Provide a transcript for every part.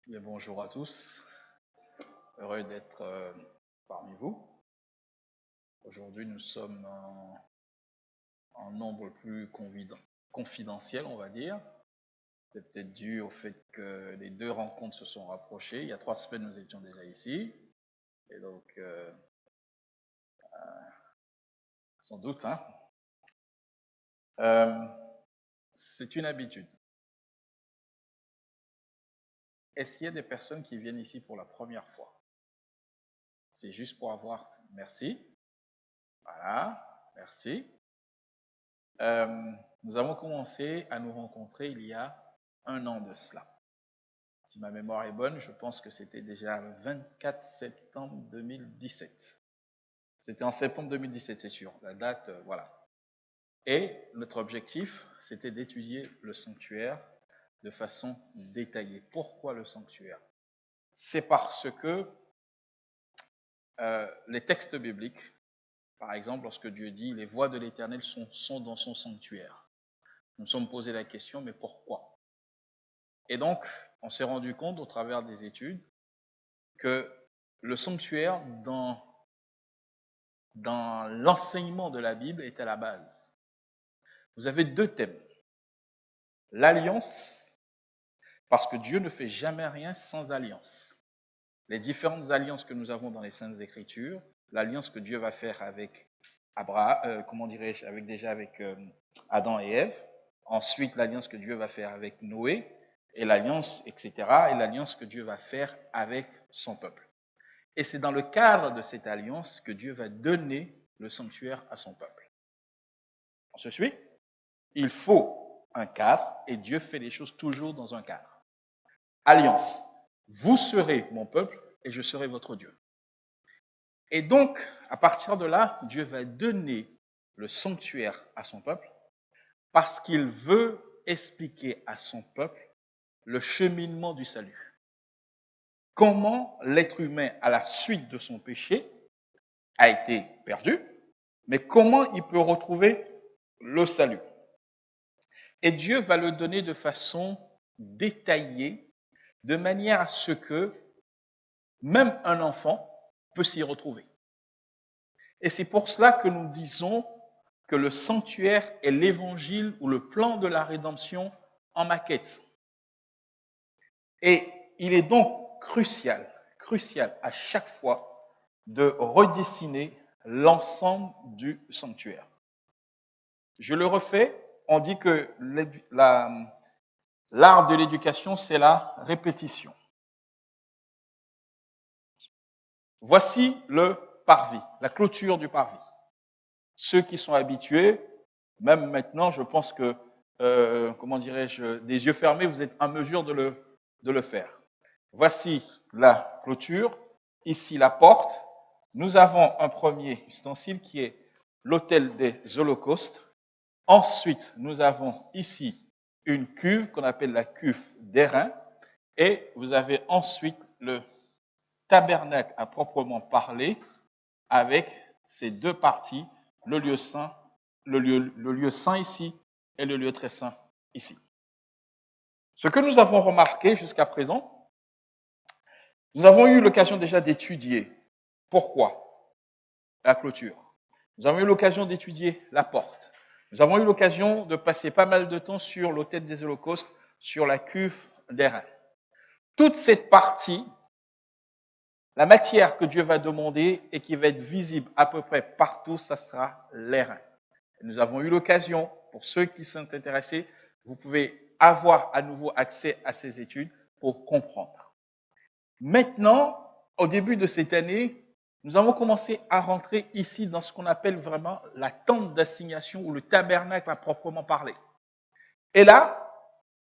Bien, bonjour à tous, heureux d'être parmi vous. Aujourd'hui, nous sommes en nombre plus confidentiel, on va dire. C'est peut-être dû au fait que les deux rencontres se sont rapprochées. Il y a 3 semaines, nous étions déjà ici. Et donc, sans doute, hein, c'est une habitude. Est-ce qu'il y a des personnes qui viennent ici pour la première fois? C'est juste pour avoir... Merci. Voilà, merci. Nous avons commencé à nous rencontrer il y a 1 an de cela. Si ma mémoire est bonne, je pense que c'était déjà le 24 septembre 2017. C'était en septembre 2017, c'est sûr. La date, voilà. Et notre objectif, c'était d'étudier le sanctuaire de façon détaillée. Pourquoi le sanctuaire? C'est parce que les textes bibliques, par exemple, lorsque Dieu dit « les voies de l'Éternel sont dans son sanctuaire », nous nous sommes posé la question « mais pourquoi ?» Et donc, on s'est rendu compte au travers des études que le sanctuaire, dans l'enseignement de la Bible, est à la base. Vous avez 2 thèmes. L'alliance, parce que Dieu ne fait jamais rien sans alliance. Les différentes alliances que nous avons dans les Saintes Écritures, l'alliance que Dieu va faire avec Abraham, avec Adam et Ève, ensuite l'alliance que Dieu va faire avec Noé, et l'alliance, etc., et l'alliance que Dieu va faire avec son peuple. Et c'est dans le cadre de cette alliance que Dieu va donner le sanctuaire à son peuple. On se suit? Il faut un cadre, et Dieu fait les choses toujours dans un cadre. Alliance. Vous serez mon peuple, et je serai votre Dieu. Et donc, à partir de là, Dieu va donner le sanctuaire à son peuple, parce qu'il veut expliquer à son peuple le cheminement du salut. Comment l'être humain, à la suite de son péché, a été perdu, mais comment il peut retrouver le salut. Et Dieu va le donner de façon détaillée, de manière à ce que même un enfant peut s'y retrouver. Et c'est pour cela que nous disons que le sanctuaire est l'évangile ou le plan de la rédemption en maquette. Et il est donc crucial à chaque fois de redessiner l'ensemble du sanctuaire. Je le refais, on dit que l'art de l'éducation, c'est la répétition. Voici le parvis, la clôture du parvis. Ceux qui sont habitués, même maintenant, je pense que, des yeux fermés, vous êtes en mesure de le faire. Voici la clôture, ici la porte. Nous avons un premier ustensile qui est l'autel des holocaustes. Ensuite, nous avons ici une cuve qu'on appelle la cuve d'airain. Et vous avez ensuite le tabernacle à proprement parler avec ces 2 parties, le lieu saint, le lieu saint ici et le lieu très saint ici. Ce que nous avons remarqué jusqu'à présent, nous avons eu l'occasion déjà d'étudier pourquoi la clôture. Nous avons eu l'occasion d'étudier la porte. Nous avons eu l'occasion de passer pas mal de temps sur l'autel des holocaustes, sur la cuve d'airain. Toute cette partie, la matière que Dieu va demander et qui va être visible à peu près partout, ça sera l'airain. Nous avons eu l'occasion, pour ceux qui sont intéressés, vous pouvez avoir à nouveau accès à ces études pour comprendre. Maintenant, au début de cette année, nous avons commencé à rentrer ici dans ce qu'on appelle vraiment la tente d'assignation ou le tabernacle à proprement parler. Et là,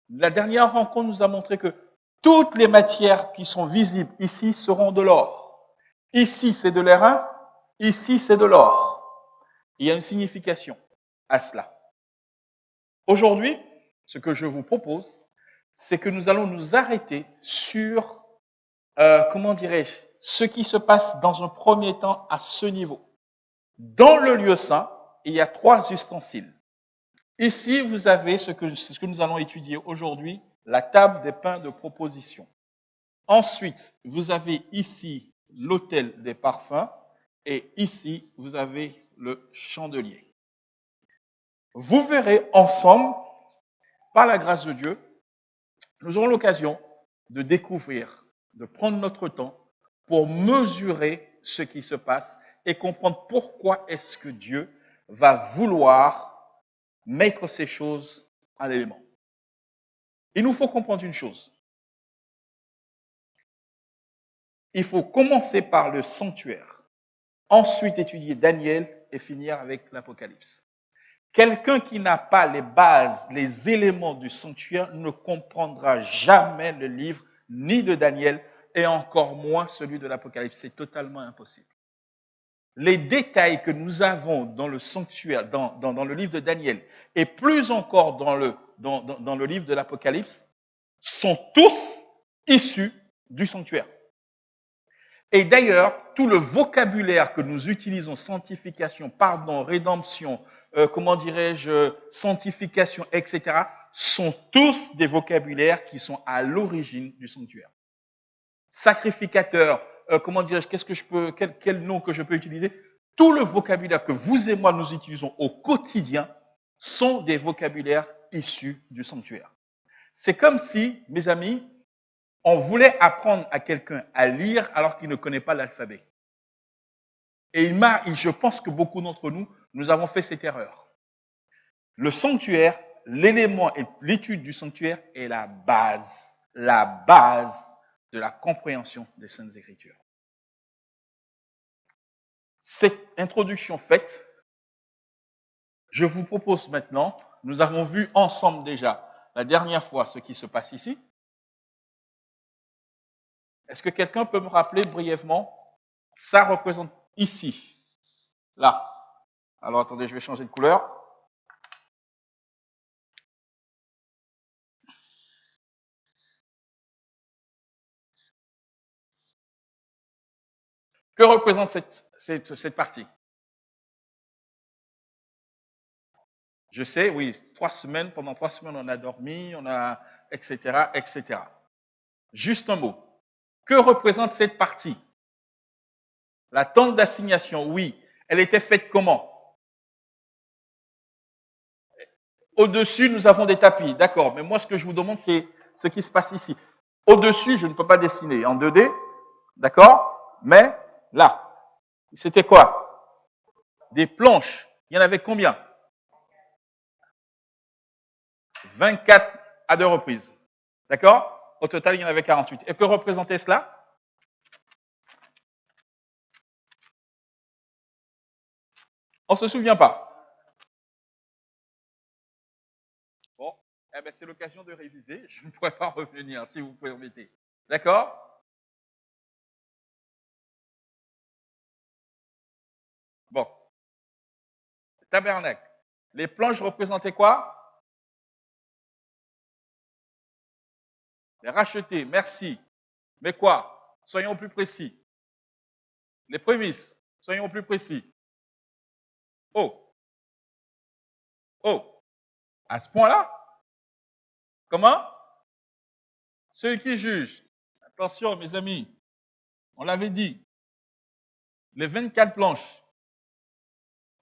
la dernière rencontre nous a montré que toutes les matières qui sont visibles ici seront de l'or. Ici, c'est de l'airain, ici, c'est de l'or. Il y a une signification à cela. Aujourd'hui, ce que je vous propose, c'est que nous allons nous arrêter sur, ce qui se passe dans un premier temps à ce niveau. Dans le lieu saint, il y a 3 ustensiles. Ici, vous avez ce que nous allons étudier aujourd'hui, la table des pains de proposition. Ensuite, vous avez ici l'autel des parfums et ici, vous avez le chandelier. Vous verrez ensemble, par la grâce de Dieu, nous aurons l'occasion de découvrir, de prendre notre temps pour mesurer ce qui se passe et comprendre pourquoi est-ce que Dieu va vouloir mettre ces choses à l'élément. Il nous faut comprendre une chose. Il faut commencer par le sanctuaire, ensuite étudier Daniel et finir avec l'Apocalypse. Quelqu'un qui n'a pas les bases, les éléments du sanctuaire ne comprendra jamais le livre ni de Daniel et encore moins celui de l'Apocalypse. C'est totalement impossible. Les détails que nous avons dans le sanctuaire, dans le livre de Daniel et plus encore dans le livre de l'Apocalypse sont tous issus du sanctuaire. Et d'ailleurs, tout le vocabulaire que nous utilisons, sanctification, pardon, rédemption, sanctification, etc., sont tous des vocabulaires qui sont à l'origine du sanctuaire. Sacrificateur, quel nom que je peux utiliser? Tout le vocabulaire que vous et moi nous utilisons au quotidien sont des vocabulaires issus du sanctuaire. C'est comme si, mes amis, on voulait apprendre à quelqu'un à lire alors qu'il ne connaît pas l'alphabet. Et je pense que beaucoup d'entre nous, nous avons fait cette erreur. Le sanctuaire, l'élément et l'étude du sanctuaire est la base de la compréhension des Saintes Écritures. Cette introduction faite, je vous propose maintenant, nous avons vu ensemble déjà la dernière fois ce qui se passe ici. Est-ce que quelqu'un peut me rappeler brièvement, ça représente ici, là. Alors attendez, je vais changer de couleur. Que représente cette partie? Je sais, oui, pendant 3 semaines, on a dormi, etc., etc. Juste un mot. Que représente cette partie? La tente d'assignation, oui. Elle était faite comment? Au-dessus, nous avons des tapis. D'accord. Mais moi, ce que je vous demande, c'est ce qui se passe ici. Au-dessus, je ne peux pas dessiner en 2D. D'accord? Mais là, c'était quoi? Des planches. Il y en avait combien? 24 à 2 reprises. D'accord? Au total, il y en avait 48. Et que représentait cela? On ne se souvient pas. Bon, c'est l'occasion de réviser. Je ne pourrais pas revenir si vous permettez. D'accord? Bon. Tabernacle. Les planches représentaient quoi? Les rachetés, merci. Mais quoi? Soyons plus précis. Les prémices, soyons plus précis. Oh. Oh. À ce point-là? Comment? Ceux qui jugent. Attention, mes amis. On l'avait dit. Les 24 planches.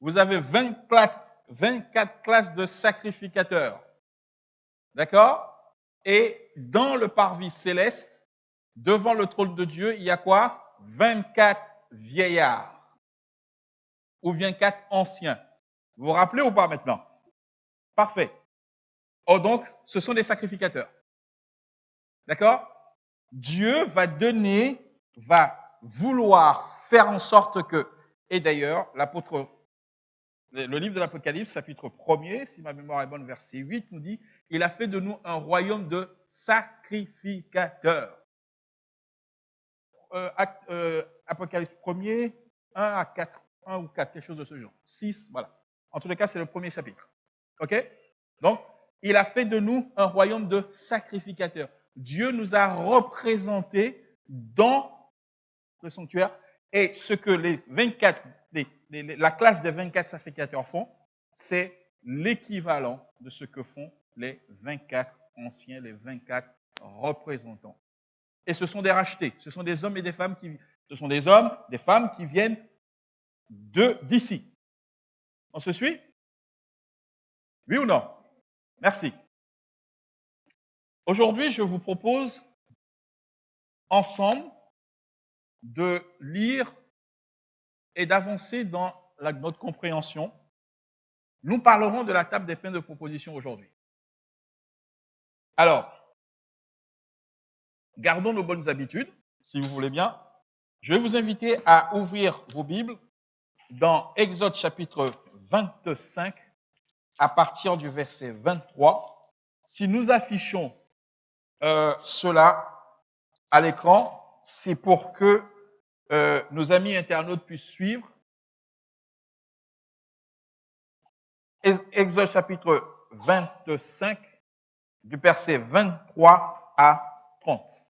Vous avez 24 classes de sacrificateurs. D'accord? Et dans le parvis céleste, devant le trône de Dieu, il y a quoi? 24 vieillards. Ou 24 anciens. Vous vous rappelez ou pas maintenant? Parfait. Oh, donc, ce sont des sacrificateurs. D'accord? Dieu va vouloir faire en sorte que, et d'ailleurs, le livre de l'Apocalypse, chapitre 1er, si ma mémoire est bonne, verset 8, nous dit, il a fait de nous un royaume de sacrificateurs. Apocalypse 1er, 1 à 4, 1 ou 4, quelque chose de ce genre. 6, voilà. En tous les cas, c'est le premier chapitre. OK? Donc, il a fait de nous un royaume de sacrificateurs. Dieu nous a représentés dans le sanctuaire et ce que la classe des 24 sacrificateurs font, c'est l'équivalent de ce que font les 24 anciens, les 24 représentants. Et ce sont des rachetés. Ce sont des hommes et des femmes des femmes qui viennent d'ici. On se suit? Oui ou non? Merci. Aujourd'hui, je vous propose ensemble de lire et d'avancer dans notre compréhension. Nous parlerons de la table des pains de proposition aujourd'hui. Alors, gardons nos bonnes habitudes, si vous voulez bien. Je vais vous inviter à ouvrir vos Bibles dans Exode chapitre 25 à partir du verset 23. Si nous affichons cela à l'écran, c'est pour que nos amis internautes puissent suivre. Exode chapitre 25, du verset 23 à 30.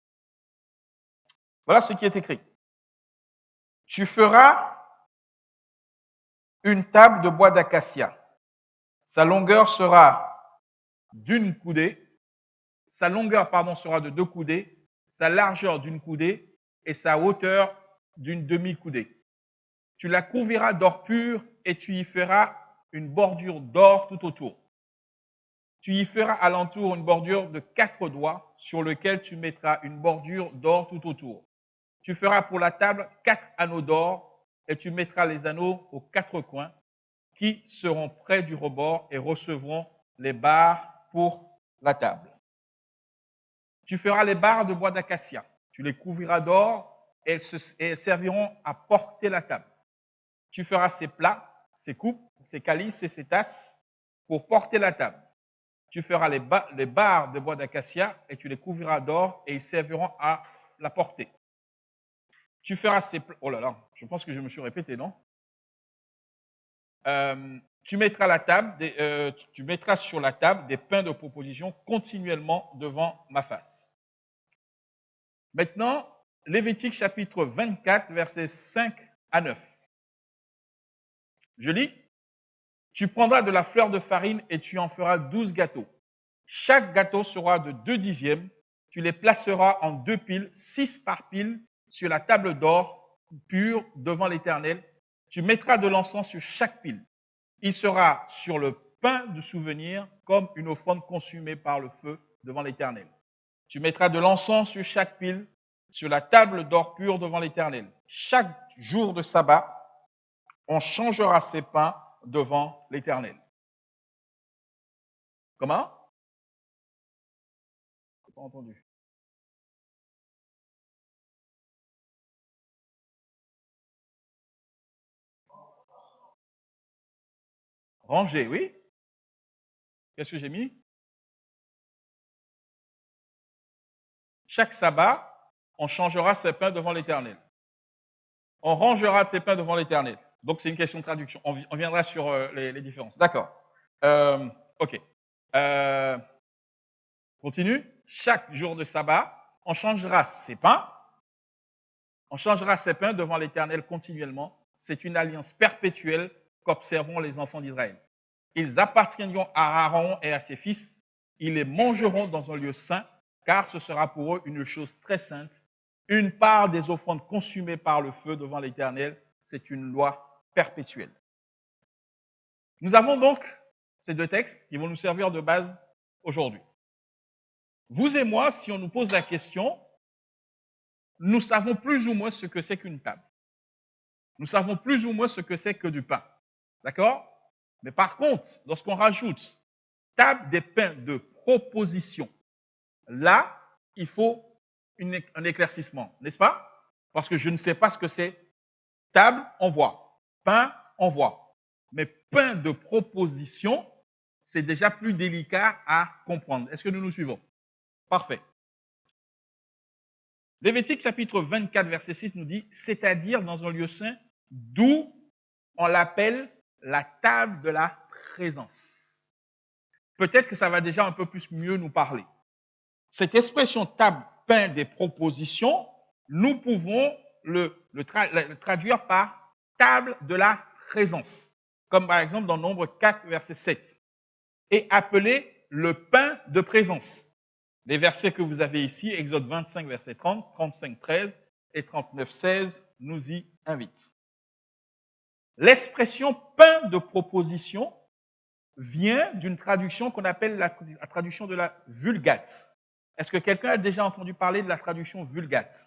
Voilà ce qui est écrit. Tu feras une table de bois d'acacia. Sa longueur sera d'une coudée. Sa longueur, sera de 2 coudées. Sa largeur d'une coudée et sa hauteur d'une demi-coudée. Tu la couvriras d'or pur et tu y feras une bordure d'or tout autour. Tu y feras alentour une bordure de 4 doigts sur lequel tu mettras une bordure d'or tout autour. Tu feras pour la table 4 anneaux d'or et tu mettras les anneaux aux 4 coins qui seront près du rebord et recevront les barres pour la table. Tu feras les barres de bois d'acacia. Tu les couvriras d'or et elles serviront à porter la table. Tu feras ses plats, ses coupes, ses calices et ses tasses pour porter la table. Tu feras les barres de bois d'acacia et tu les couvriras d'or et ils serviront à la porter. Tu feras ces plats. Oh là là, je pense que je me suis répété, non? Tu mettras sur la table des pains de proposition continuellement devant ma face. Maintenant, Lévitique chapitre 24, versets 5 à 9. Je lis. Tu prendras de la fleur de farine et tu en feras 12 gâteaux. Chaque gâteau sera de 2 dixièmes. Tu les placeras en 2 piles, 6 par pile, sur la table d'or pure devant l'Éternel. Tu mettras de l'encens sur chaque pile. Il sera sur le pain de souvenir comme une offrande consumée par le feu devant l'Éternel. Tu mettras de l'encens sur chaque pile, sur la table d'or pur devant l'Éternel. Chaque jour de sabbat, on changera ces pains devant l'Éternel. Comment? Je n'ai pas entendu. Ranger, oui. Qu'est-ce que j'ai mis? Chaque sabbat, on changera ses pains devant l'Éternel. On rangera ses pains devant l'Éternel. Donc, c'est une question de traduction. On viendra sur les différences. D'accord. OK. Continue. Chaque jour de sabbat, on changera ses pains. On changera ses pains devant l'Éternel continuellement. C'est une alliance perpétuelle qu'observeront les enfants d'Israël. Ils appartiendront à Aaron et à ses fils. Ils les mangeront dans un lieu saint, car ce sera pour eux une chose très sainte. Une part des offrandes consumées par le feu devant l'Éternel, c'est une loi perpétuelle. Nous avons donc ces 2 textes qui vont nous servir de base aujourd'hui. Vous et moi, si on nous pose la question, nous savons plus ou moins ce que c'est qu'une table. Nous savons plus ou moins ce que c'est que du pain. D'accord? Mais par contre, lorsqu'on rajoute table des pains de proposition, là, il faut un éclaircissement, n'est-ce pas? Parce que je ne sais pas ce que c'est. Table, on voit. Pain, on voit. Mais pain de proposition, c'est déjà plus délicat à comprendre. Est-ce que nous nous suivons? Parfait. Lévitique chapitre 24, verset 6 nous dit, c'est-à-dire dans un lieu saint, d'où on l'appelle la table de la présence. Peut-être que ça va déjà un peu plus mieux nous parler. Cette expression table, pain des propositions, nous pouvons le traduire par table de la présence. Comme par exemple dans Nombre 4, verset 7. Et appeler le pain de présence. Les versets que vous avez ici, Exode 25, verset 30, 35, 13 et 39, 16, nous y invitent. L'expression pain de proposition vient d'une traduction qu'on appelle la traduction de la Vulgate. Est-ce que quelqu'un a déjà entendu parler de la traduction Vulgate?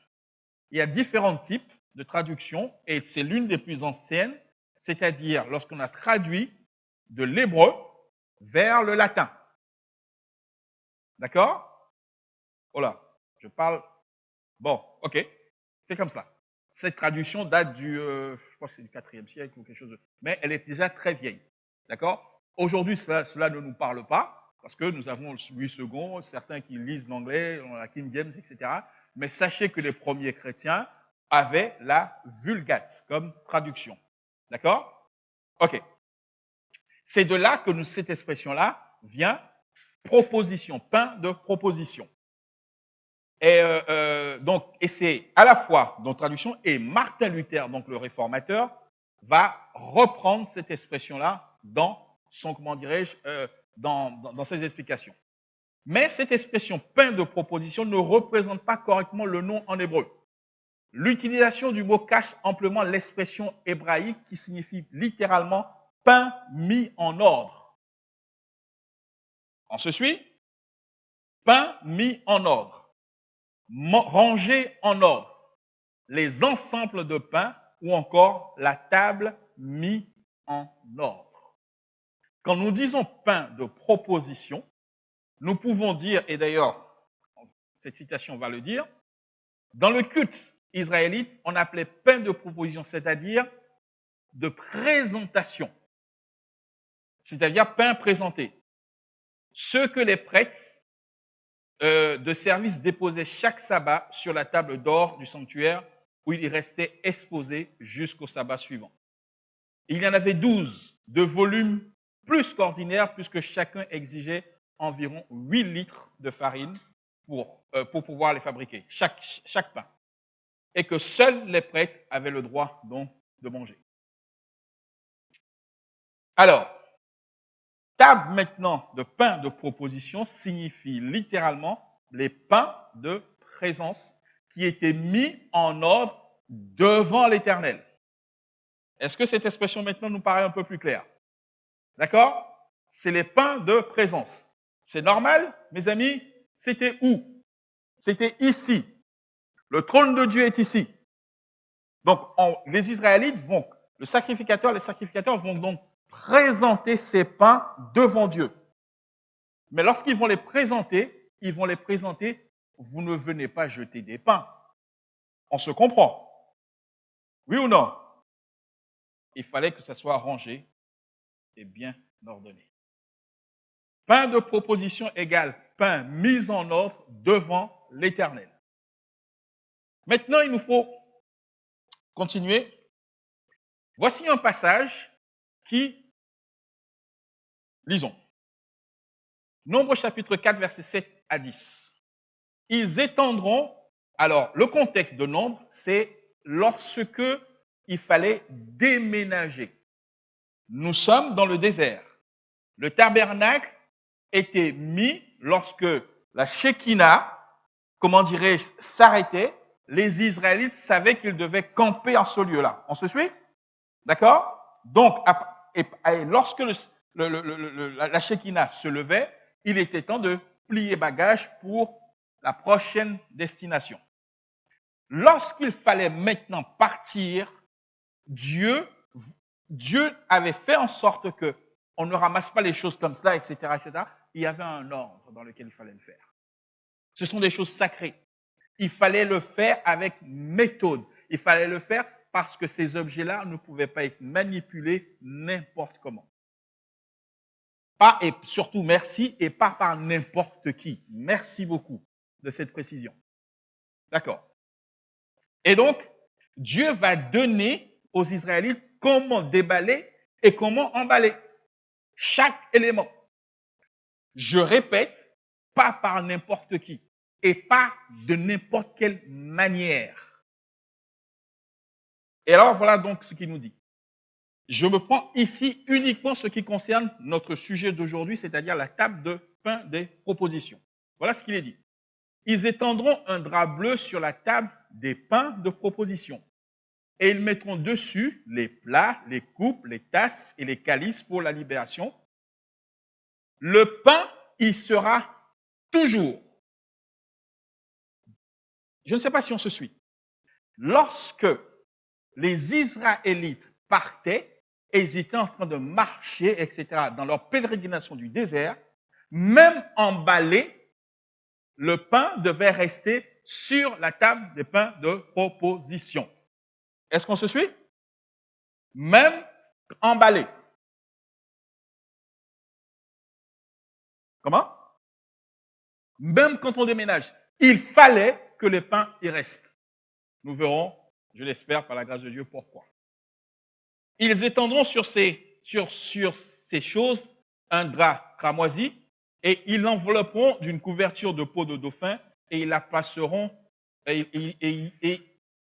Il y a différents types de traductions et c'est l'une des plus anciennes, c'est-à-dire lorsqu'on a traduit de l'hébreu vers le latin. D'accord? Voilà, je parle. Bon, ok, c'est comme ça. Cette traduction date du, je crois que c'est du 4e siècle ou quelque chose, mais elle est déjà très vieille. D'accord? Aujourd'hui, cela ne nous parle pas, parce que nous avons 8 secondes, certains qui lisent l'anglais, la King James, etc. Mais sachez que les premiers chrétiens avaient la Vulgate comme traduction. D'accord? Ok. C'est de là que cette expression-là vient proposition, pain de proposition. Et c'est à la fois dans traduction et Martin Luther, donc le réformateur, va reprendre cette expression-là dans son, comment dirais-je, dans ses explications. Mais cette expression pain de proposition ne représente pas correctement le nom en hébreu. L'utilisation du mot cache amplement l'expression hébraïque qui signifie littéralement pain mis en ordre. On se suit? Pain mis en ordre. Rangé en ordre, les ensembles de pain ou encore la table mis en ordre. Quand nous disons pain de proposition, nous pouvons dire, et d'ailleurs, cette citation va le dire, dans le culte israélite, on appelait pain de proposition, c'est-à-dire de présentation, c'est-à-dire pain présenté. Ce que les prêtres de service déposait chaque sabbat sur la table d'or du sanctuaire où il restait exposé jusqu'au sabbat suivant. Il y en avait 12 de volume plus qu'ordinaire puisque chacun exigeait environ 8 litres de farine pour pouvoir les fabriquer, chaque pain. Et que seuls les prêtres avaient le droit donc de manger. Alors, table maintenant de pain de proposition signifie littéralement les pains de présence qui étaient mis en ordre devant l'Éternel. Est-ce que cette expression maintenant nous paraît un peu plus claire? D'accord? C'est les pains de présence. C'est normal, mes amis? C'était où? C'était ici. Le trône de Dieu est ici. Donc, les Israélites vont, les sacrificateurs vont donc présenter ces pains devant Dieu. Mais lorsqu'ils vont les présenter, vous ne venez pas jeter des pains. On se comprend. Oui ou non? Il fallait que ça soit rangé et bien ordonné. Pain de proposition égale pain mis en ordre devant l'Éternel. Maintenant, il nous faut continuer. Voici un passage qui, lisons. Nombre chapitre 4, versets 7 à 10. Ils étendront, alors le contexte de Nombre, c'est lorsque il fallait déménager. Nous sommes dans le désert. Le tabernacle était mis lorsque la Shekinah, comment dirais-je, s'arrêtait. Les Israélites savaient qu'ils devaient camper en ce lieu-là. On se suit? D'accord? Donc, lorsque la Shekinah se levait, il était temps de plier bagages pour la prochaine destination. Lorsqu'il fallait maintenant partir, Dieu avait fait en sorte que on ne ramasse pas les choses comme cela, etc., etc. Il y avait un ordre dans lequel il fallait le faire. Ce sont des choses sacrées. Il fallait le faire avec méthode. Il fallait le faire parce que ces objets-là ne pouvaient pas être manipulés n'importe comment. Pas, et surtout merci, et pas par n'importe qui. Merci beaucoup de cette précision. D'accord. Et donc, Dieu va donner aux Israélites comment déballer et comment emballer chaque élément. Je répète, pas par n'importe qui et pas de n'importe quelle manière. Et alors, voilà donc ce qu'il nous dit. Je me prends ici uniquement ce qui concerne notre sujet d'aujourd'hui, c'est-à-dire la table de pain des propositions. Voilà ce qu'il est dit. Ils étendront un drap bleu sur la table des pains de proposition. Et ils mettront dessus les plats, les coupes, les tasses et les calices pour la libération. Le pain y sera toujours. Je ne sais pas si on se suit. Lorsque les Israélites partaient et ils étaient en train de marcher, etc., dans leur pèlerination du désert, même emballé, le pain devait rester sur la table des pains de proposition. Est-ce qu'on se suit? Même emballé. Comment? Même quand on déménage, il fallait que le pain y reste. Nous verrons, je l'espère, par la grâce de Dieu, pourquoi. Ils étendront sur ces choses un drap cramoisi et ils l'envelopperont d'une couverture de peau de dauphin et ils la placeront et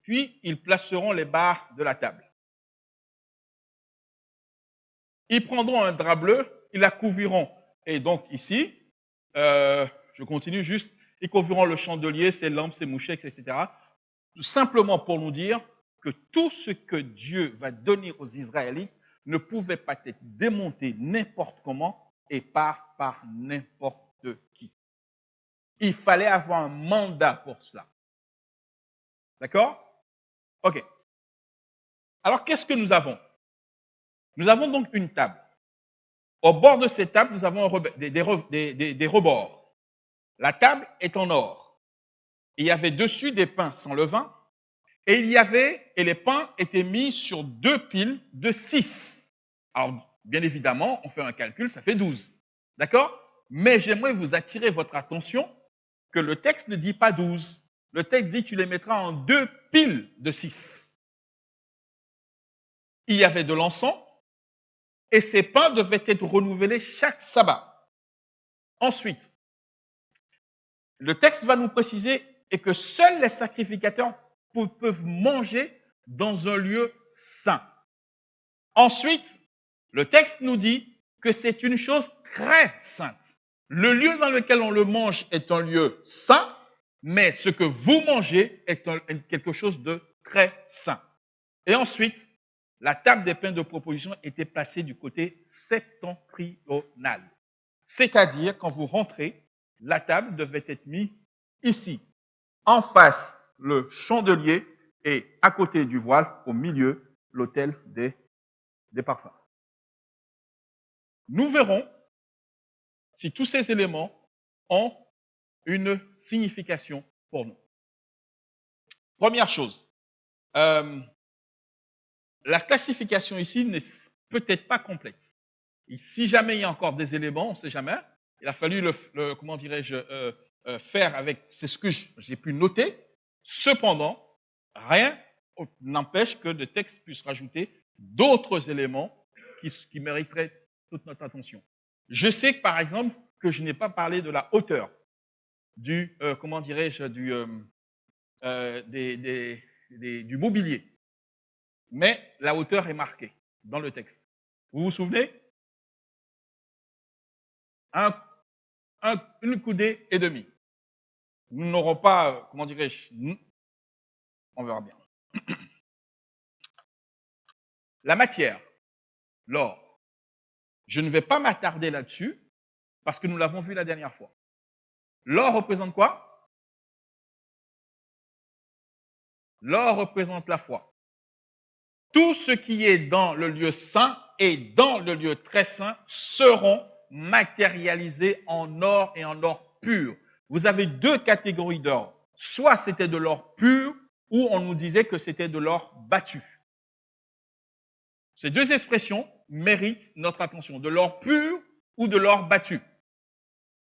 puis ils placeront les barres de la table. Ils prendront un drap bleu, ils la couvriront. Et donc ici, je continue juste, ils couvriront le chandelier, ses lampes, ses mouchettes, etc. Tout simplement pour nous dire que tout ce que Dieu va donner aux Israélites ne pouvait pas être démonté n'importe comment et pas par n'importe qui. Il fallait avoir un mandat pour cela. D'accord? Ok. Alors, qu'est-ce que nous avons? Nous avons donc une table. Au bord de cette table, nous avons des rebords. La table est en or. Il y avait dessus des pains sans levain. Et les pains étaient mis sur 2 piles de 6. Alors, bien évidemment, on fait un calcul, ça fait 12. D'accord? Mais j'aimerais vous attirer votre attention que le texte ne dit pas 12. Le texte dit tu les mettras en 2 piles de 6. Il y avait de l'encens et ces pains devaient être renouvelés chaque sabbat. Ensuite, le texte va nous préciser et que seuls les sacrificateurs peuvent manger dans un lieu saint. Ensuite, le texte nous dit que c'est une chose très sainte. Le lieu dans lequel on le mange est un lieu saint, mais ce que vous mangez est quelque chose de très saint. Et ensuite, la table des pains de proposition était placée du côté septentrional. C'est-à-dire, quand vous rentrez, la table devait être mise ici, en face, le chandelier, et à côté du voile, au milieu, l'autel des parfums. Nous verrons si tous ces éléments ont une signification pour nous. Première chose, la classification ici n'est peut-être pas complète. Et si jamais il y a encore des éléments, on ne sait jamais, il a fallu comment dirais-je, faire avec, c'est ce que j'ai pu noter. Cependant, rien n'empêche que le texte puisse rajouter d'autres éléments qui mériteraient toute notre attention. Je sais, par exemple, que je n'ai pas parlé de la hauteur du, comment dirais-je, du mobilier. Mais la hauteur est marquée dans le texte. Vous vous souvenez? Une coudée et demie. Nous n'aurons pas, comment dirais-je, on verra bien. La matière, l'or. Je ne vais pas m'attarder là-dessus parce que nous l'avons vu la dernière fois. L'or représente quoi? L'or représente la foi. Tout ce qui est dans le lieu saint et dans le lieu très saint seront matérialisés en or et en or pur. Vous avez 2 catégories d'or. Soit c'était de l'or pur ou on nous disait que c'était de l'or battu. Ces 2 expressions méritent notre attention. De l'or pur ou de l'or battu.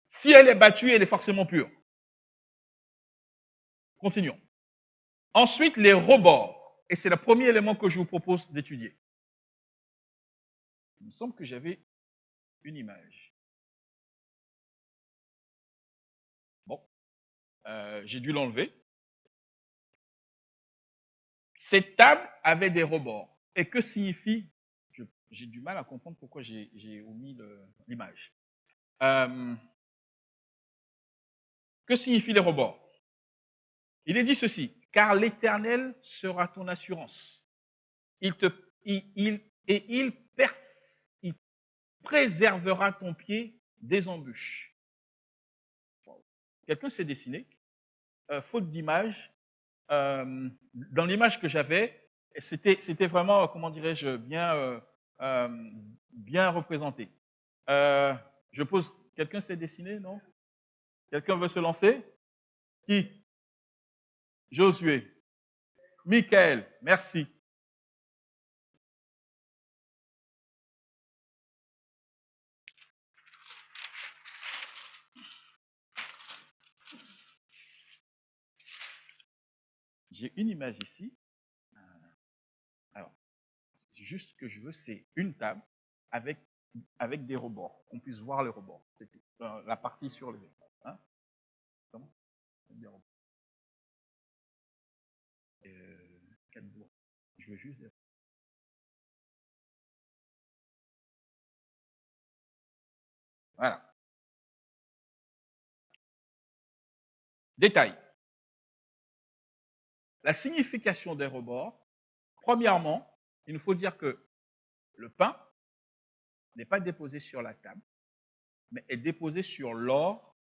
Si elle est battue, elle est forcément pure. Continuons. Ensuite, les rebords. Et c'est le premier élément que je vous propose d'étudier. Il me semble que j'avais une image. Bon, j'ai dû l'enlever. Cette table avait des rebords. Et que signifie, j'ai du mal à comprendre pourquoi j'ai omis l'image. Que signifient les rebords? Il est dit ceci, car l'Éternel sera ton assurance. Il préservera ton pied des embûches. Quelqu'un s'est dessiné, faute d'image. Dans l'image que j'avais, c'était vraiment, comment dirais-je, bien représenté. Je pose, quelqu'un s'est dessiné, non? Quelqu'un veut se lancer? Qui? Josué. Michael, merci. J'ai une image ici. Alors, juste ce que je veux, c'est une table avec des rebords, qu'on puisse voir les rebords. La partie sur les écrans. Hein? Comment? Des rebords. Je veux juste. Voilà. Détail. La signification des rebords, premièrement, il nous faut dire que le pain n'est pas déposé sur la table, mais est déposé sur l'or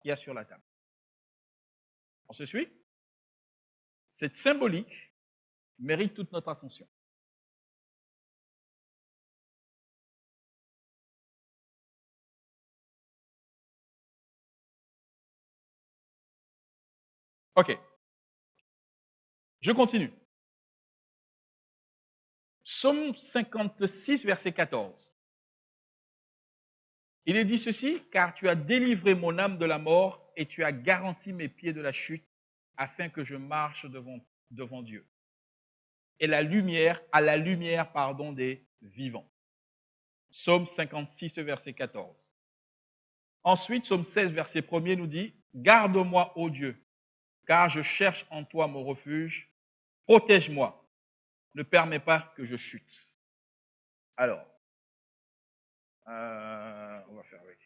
qu'il y a sur la table. On se suit? Cette symbolique mérite toute notre attention. Ok. Je continue. Psaume 56, verset 14. Il est dit ceci, car tu as délivré mon âme de la mort et tu as garanti mes pieds de la chute afin que je marche devant Dieu. Et à la lumière, des vivants. Psaume 56, verset 14. Ensuite, Psaume 16, verset 1er nous dit, garde-moi, ô Dieu, car je cherche en toi mon refuge. Protège-moi, ne permets pas que je chute. Alors, on va faire avec.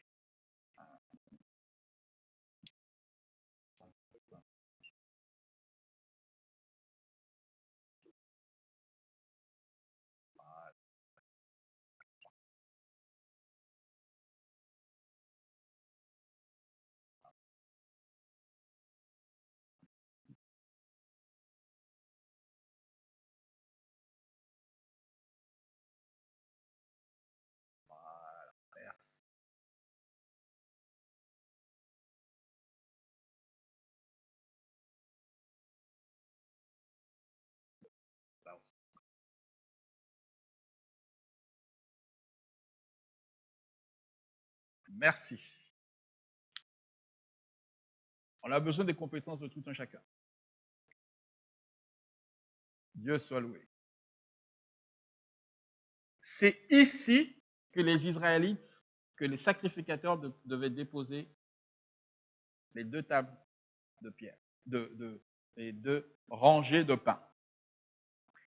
Merci. On a besoin des compétences de tout un chacun. Dieu soit loué. C'est ici que les Israélites, que les sacrificateurs devaient déposer les 2 tables de pierre, les 2 rangées de pain.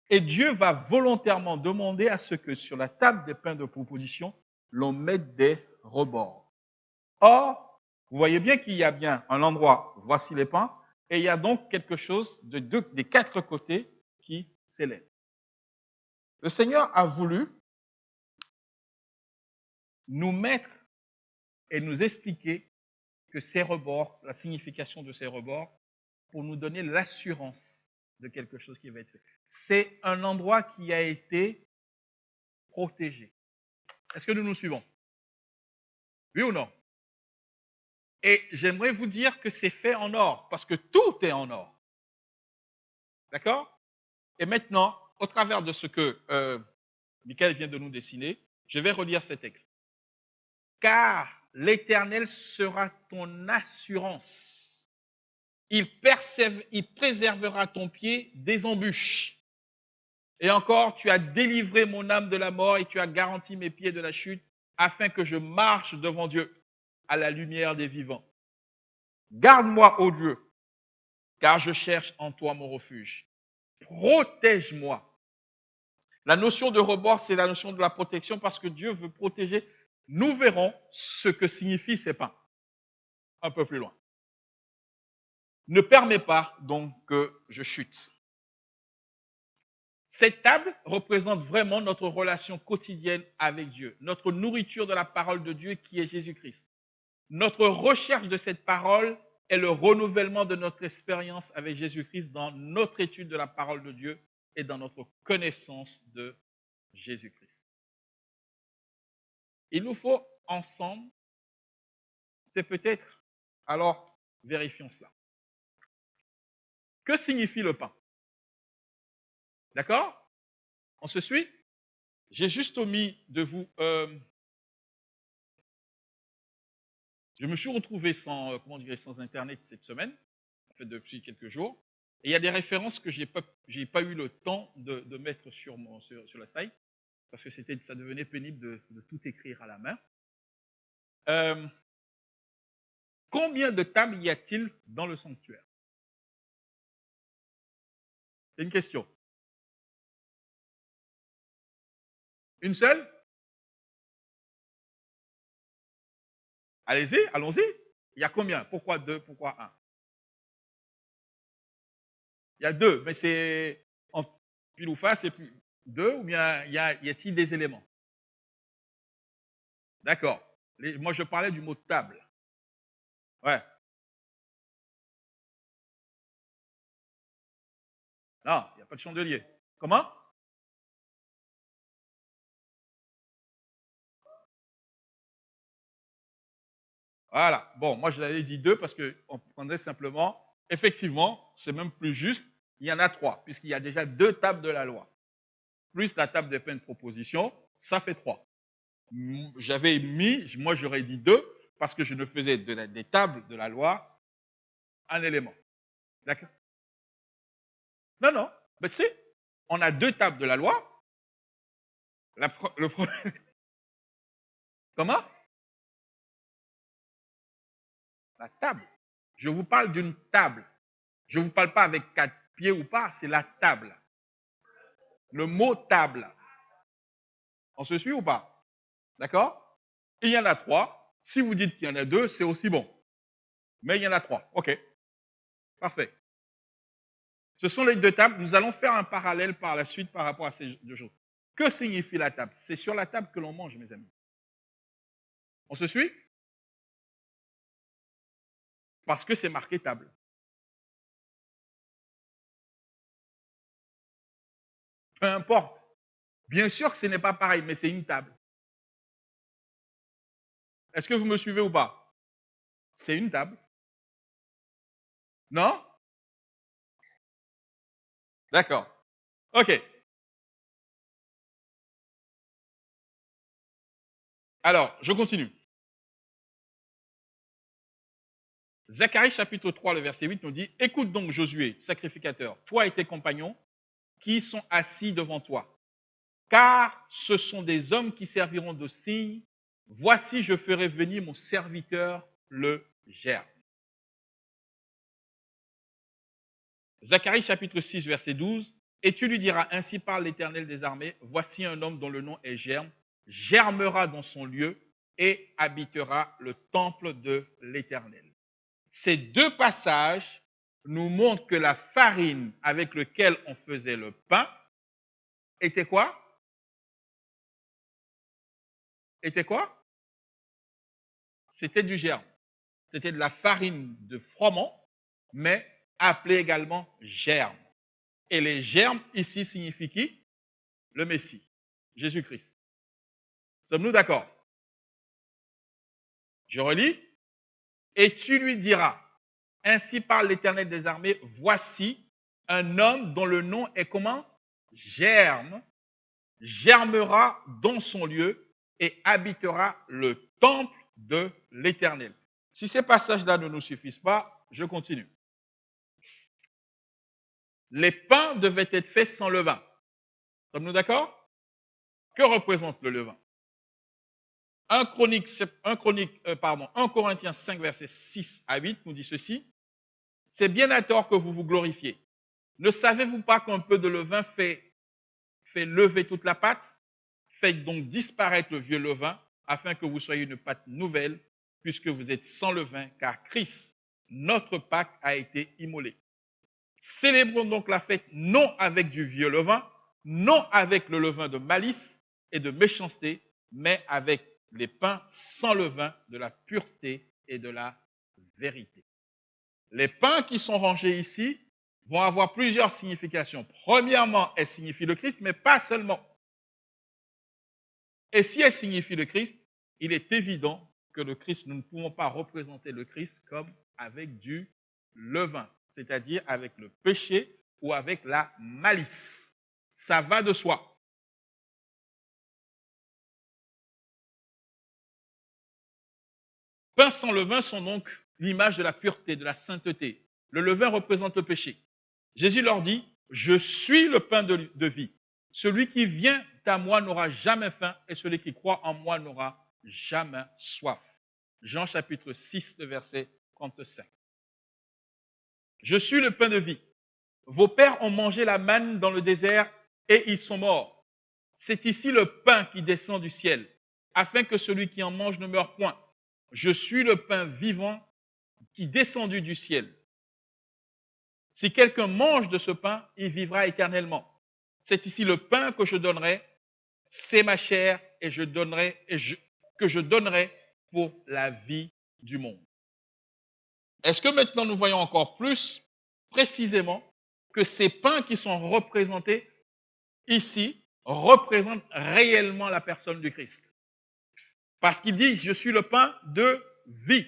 Et Dieu va volontairement demander à ce que sur la table des pains de proposition, l'on mette des rebords. Or, vous voyez bien qu'il y a bien un endroit, voici les pains, et il y a donc quelque chose des 4 côtés qui s'élève. Le Seigneur a voulu nous mettre et nous expliquer que ces rebords, la signification de ces rebords, pour nous donner l'assurance de quelque chose qui va être fait. C'est un endroit qui a été protégé. Est-ce que nous nous suivons? Oui ou non? Et j'aimerais vous dire que c'est fait en or, parce que tout est en or. D'accord? Et maintenant, au travers de ce que Michael vient de nous dessiner, je vais relire ces textes. Car l'Éternel sera ton assurance. Il préservera ton pied des embûches. Et encore, tu as délivré mon âme de la mort et tu as garanti mes pieds de la chute afin que je marche devant Dieu à la lumière des vivants. Garde-moi, ô Dieu, car je cherche en toi mon refuge. Protège-moi. La notion de rebord, c'est la notion de la protection parce que Dieu veut protéger. Nous verrons ce que signifient ces pains un peu plus loin. ne permet pas donc que je chute. Cette table représente vraiment notre relation quotidienne avec Dieu, notre nourriture de la parole de Dieu qui est Jésus-Christ. Notre recherche de cette parole est le renouvellement de notre expérience avec Jésus-Christ dans notre étude de la parole de Dieu et dans notre connaissance de Jésus-Christ. Il nous faut ensemble, c'est peut-être, alors vérifions cela. Que signifie le pain? D'accord? On se suit? J'ai juste omis de vous... je me suis retrouvé sans, sans Internet cette semaine, en fait depuis quelques jours, et il y a des références que je n'ai pas eu le temps de mettre sur la slide, parce que ça devenait pénible de tout écrire à la main. Combien de tables y a-t-il dans le sanctuaire? C'est une question. Une seule? Allez-y, allons-y. Il y a combien? Pourquoi deux? Pourquoi un? Il y a deux, mais c'est en pile ou face, et puis deux, ou bien y a-t-il des éléments? D'accord. Moi, je parlais du mot table. Ouais. Non, il n'y a pas de chandelier. Comment? Voilà. Bon, moi, je l'avais dit deux parce qu'on prendrait simplement, effectivement, c'est même plus juste, il y en a trois, puisqu'il y a déjà deux tables de la loi. Plus la table des peines de proposition, ça fait trois. J'avais mis, moi, j'aurais dit deux, parce que je ne faisais des tables de la loi un élément. D'accord? Non, non. Mais on a deux tables de la loi. Comment? La table. Je vous parle d'une table. Je ne vous parle pas avec 4 pieds ou pas, c'est la table. Le mot table. On se suit ou pas? D'accord? Il y en a 3. Si vous dites qu'il y en a 2, c'est aussi bon. Mais il y en a 3. OK. Parfait. Ce sont les deux tables. Nous allons faire un parallèle par la suite par rapport à ces deux choses. Que signifie la table? C'est sur la table que l'on mange, mes amis. On se suit? Parce que c'est marqué table. Peu importe. Bien sûr que ce n'est pas pareil, mais c'est une table. Est-ce que vous me suivez ou pas? C'est une table. Non? D'accord. OK. Alors, je continue. Zacharie chapitre 3, le verset 8 nous dit, « Écoute donc Josué, sacrificateur, toi et tes compagnons qui sont assis devant toi, car ce sont des hommes qui serviront de signe. Voici, je ferai venir mon serviteur, le germe. » Zacharie chapitre 6, verset 12, « Et tu lui diras, ainsi parle l'Éternel des armées, voici un homme dont le nom est Germe, germera dans son lieu et habitera le temple de l'Éternel. » Ces deux passages nous montrent que la farine avec laquelle on faisait le pain était quoi? Était quoi? C'était du germe. C'était de la farine de froment, mais appelée également germe. Et les germes ici signifient qui? Le Messie, Jésus-Christ. Sommes-nous d'accord? Je relis. Et tu lui diras, ainsi parle l'Éternel des armées, voici un homme dont le nom est comment? Germe, germera dans son lieu et habitera le temple de l'Éternel. Si ces passages-là ne nous suffisent pas, je continue. Les pains devaient être faits sans levain. Sommes-nous d'accord? Que représente le levain? 1 Corinthiens 5, versets 6 à 8 nous dit ceci. C'est bien à tort que vous vous glorifiez. Ne savez-vous pas qu'un peu de levain fait lever toute la pâte? Faites donc disparaître le vieux levain afin que vous soyez une pâte nouvelle puisque vous êtes sans levain car Christ notre Pâque a été immolée. Célébrons donc la fête non avec du vieux levain, non avec le levain de malice et de méchanceté, mais avec les pains sans levain de la pureté et de la vérité. Les pains qui sont rangés ici vont avoir plusieurs significations. Premièrement, elles signifient le Christ, mais pas seulement. Et si elles signifient le Christ, il est évident que le Christ, nous ne pouvons pas représenter le Christ comme avec du levain, c'est-à-dire avec le péché ou avec la malice. Ça va de soi. Pains sans levain sont donc l'image de la pureté, de la sainteté. Le levain représente le péché. Jésus leur dit, je suis le pain de vie. Celui qui vient à moi n'aura jamais faim et celui qui croit en moi n'aura jamais soif. Jean chapitre 6, le verset 35. Je suis le pain de vie. Vos pères ont mangé la manne dans le désert et ils sont morts. C'est ici le pain qui descend du ciel, afin que celui qui en mange ne meure point. Je suis le pain vivant qui est descendu du ciel. Si quelqu'un mange de ce pain, il vivra éternellement. C'est ici le pain que je donnerai, c'est ma chair et que je donnerai pour la vie du monde. Est-ce que maintenant nous voyons encore plus précisément que ces pains qui sont représentés ici représentent réellement la personne du Christ? Parce qu'il dit, je suis le pain de vie.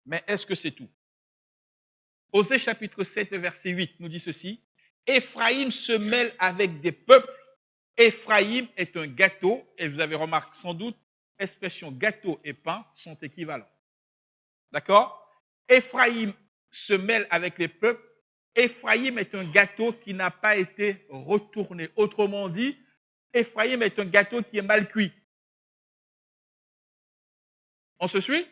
Mais est-ce que c'est tout? Osée chapitre 7, verset 8 nous dit ceci. Éphraïm se mêle avec des peuples. Éphraïm est un gâteau. Et vous avez remarqué sans doute, expression gâteau et pain sont équivalents. D'accord? Éphraïm se mêle avec les peuples. Éphraïm est un gâteau qui n'a pas été retourné. Autrement dit, Éphraïm est un gâteau qui est mal cuit. On se suit?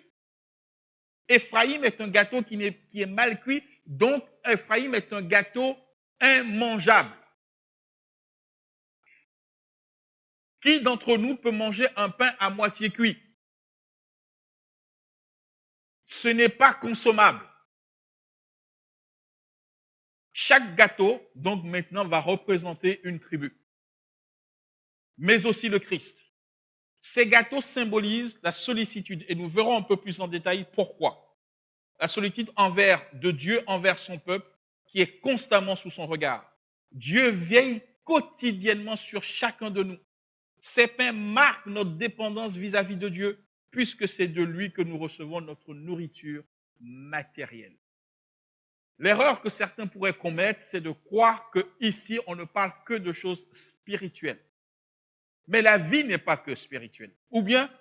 Éphraïm est un gâteau qui est mal cuit, donc Éphraïm est un gâteau immangeable. Qui d'entre nous peut manger un pain à moitié cuit? Ce n'est pas consommable. Chaque gâteau, donc maintenant, va représenter une tribu, mais aussi le Christ. Ces gâteaux symbolisent la sollicitude et nous verrons un peu plus en détail pourquoi. La sollicitude de Dieu envers son peuple qui est constamment sous son regard. Dieu veille quotidiennement sur chacun de nous. Ces pains marquent notre dépendance vis-à-vis de Dieu puisque c'est de lui que nous recevons notre nourriture matérielle. L'erreur que certains pourraient commettre, c'est de croire qu'ici, on ne parle que de choses spirituelles. Mais la vie n'est pas que spirituelle. Ou bien,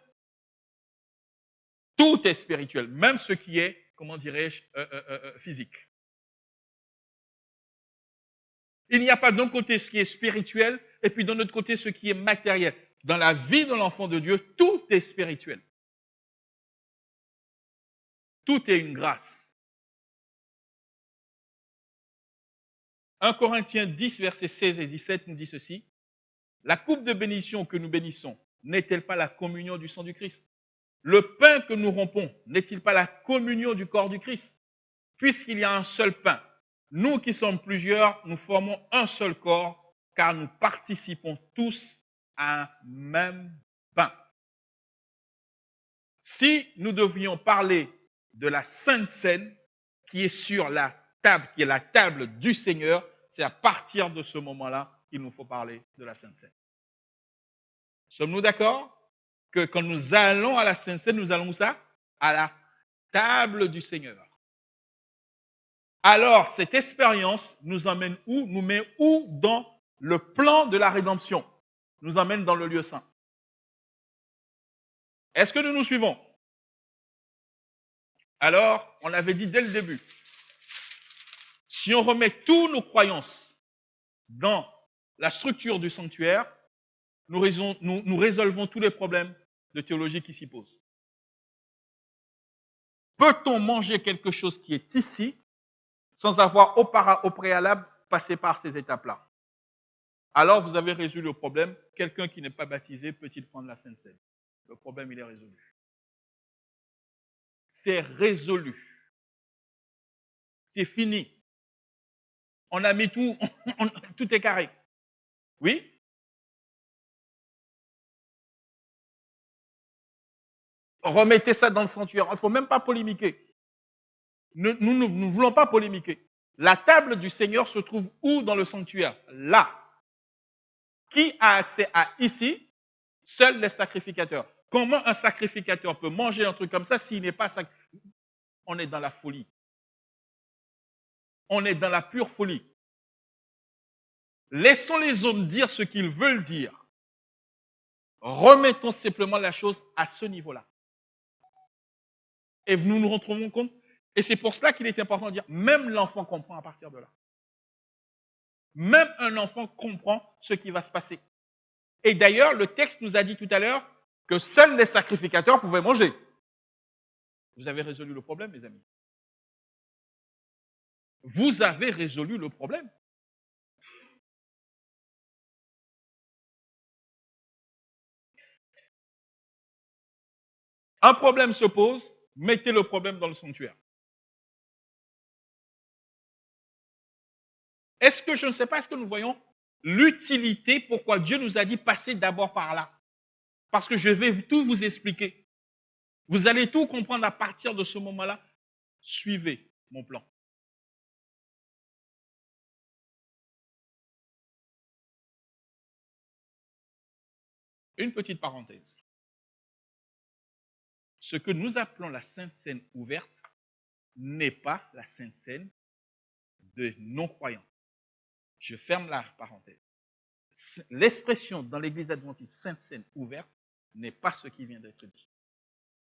tout est spirituel, même ce qui est, comment dirais-je, physique. Il n'y a pas d'un côté ce qui est spirituel et puis d'un autre côté ce qui est matériel. Dans la vie de l'enfant de Dieu, tout est spirituel. Tout est une grâce. 1 Corinthiens 10, versets 16 et 17 nous dit ceci. La coupe de bénédiction que nous bénissons n'est-elle pas la communion du sang du Christ? Le pain que nous rompons n'est-il pas la communion du corps du Christ? Puisqu'il y a un seul pain, nous qui sommes plusieurs, nous formons un seul corps, car nous participons tous à un même pain. Si nous devions parler de la Sainte Seine, qui est sur la table, qui est la table du Seigneur, c'est à partir de ce moment-là qu'il nous faut parler de la Sainte Seine. Sommes-nous d'accord que quand nous allons à la Sainte Seine, nous allons où ça? À la table du Seigneur. Alors, cette expérience nous emmène où? Nous met où dans le plan de la rédemption? Nous emmène dans le lieu saint. Est-ce que nous nous suivons? Alors, on avait dit dès le début, si on remet toutes nos croyances dans la structure du sanctuaire, nous résolvons tous les problèmes de théologie qui s'y posent. Peut-on manger quelque chose qui est ici sans avoir au préalable passé par ces étapes-là? Alors, vous avez résolu le problème. Quelqu'un qui n'est pas baptisé peut-il prendre la Sainte Seine? Le problème, il est résolu. c'est résolu. C'est fini. On a mis tout, tout est carré. Oui? Remettez ça dans le sanctuaire. Il ne faut même pas polémiquer. Nous ne voulons pas polémiquer. La table du Seigneur se trouve où dans le sanctuaire? Là. Qui a accès à ici? Seuls les sacrificateurs. Comment un sacrificateur peut manger un truc comme ça s'il n'est pas sacrificateur? On est dans la folie. On est dans la pure folie. Laissons les hommes dire ce qu'ils veulent dire. Remettons simplement la chose à ce niveau-là. Et nous nous retrouvons compte. Et c'est pour cela qu'il est important de dire, même l'enfant comprend à partir de là. Même un enfant comprend ce qui va se passer. Et d'ailleurs, le texte nous a dit tout à l'heure que seuls les sacrificateurs pouvaient manger. Vous avez résolu le problème, mes amis. Vous avez résolu le problème. Un problème se pose, mettez le problème dans le sanctuaire. Est-ce que, je ne sais pas, est-ce que nous voyons l'utilité pourquoi Dieu nous a dit passer d'abord par là? Parce que je vais tout vous expliquer. Vous allez tout comprendre à partir de ce moment-là. Suivez mon plan. Une petite parenthèse. Ce que nous appelons la Sainte Seine ouverte n'est pas la Sainte Seine de non-croyants. Je ferme la parenthèse. L'expression dans l'Église adventiste Sainte Seine ouverte n'est pas ce qui vient d'être dit.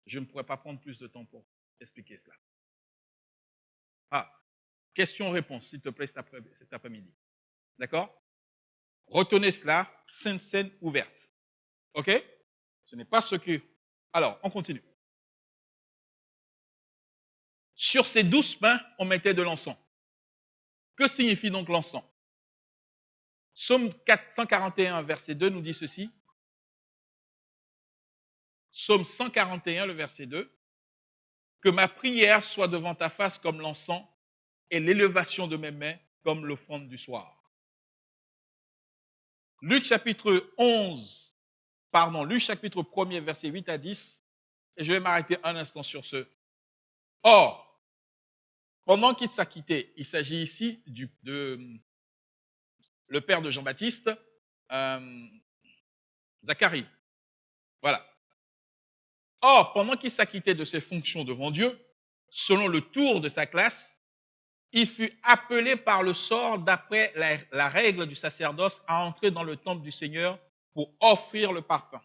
Je ne pourrais pas prendre plus de temps pour expliquer cela. Question-réponse, s'il te plaît, cet après-midi. D'accord? Retenez cela, Sainte Seine ouverte. OK? Ce n'est pas ce que... Alors, on continue. Sur ces 12 pains, on mettait de l'encens. Que signifie donc l'encens? Psaume 141, verset 2 nous dit ceci. Psaume 141, le verset 2. Que ma prière soit devant ta face comme l'encens et l'élévation de mes mains comme l'offrande du soir. Luc chapitre 1er, verset 8 à 10. Et je vais m'arrêter un instant sur ce. Or, pendant qu'il s'acquittait, il s'agit ici le père de Jean-Baptiste, Zacharie. Voilà. Or, pendant qu'il s'acquittait de ses fonctions devant Dieu, selon le tour de sa classe, il fut appelé par le sort d'après la règle du sacerdoce à entrer dans le temple du Seigneur pour offrir le parfum.